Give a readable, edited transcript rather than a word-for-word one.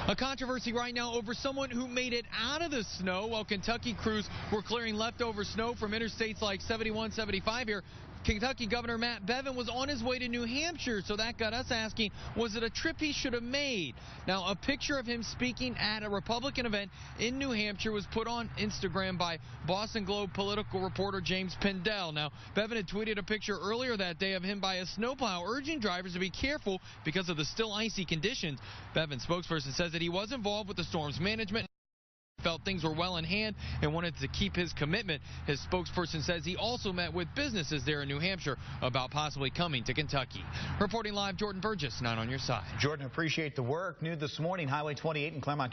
A controversy right now over someone who made it out of the snow while Kentucky crews were clearing leftover snow from interstates like 71, 75 here. Kentucky Governor Matt Bevin was on his way to New Hampshire, so that got us asking, was it a trip he should have made? Now, a picture of him speaking at a Republican event in New Hampshire was put on Instagram by Boston Globe political reporter James Pendell. Now, Bevin had tweeted a picture earlier that day of him by a snowplow, urging drivers to be careful because of the still icy conditions. Bevin's spokesperson says that he was involved with the storm's management, felt things were well in hand and wanted to keep his commitment. His spokesperson says he also met with businesses there in New Hampshire about possibly coming to Kentucky. Reporting live, Jordan Burgess, 9 on your side. Jordan, appreciate the work. New this morning, Highway 28 in Claremont.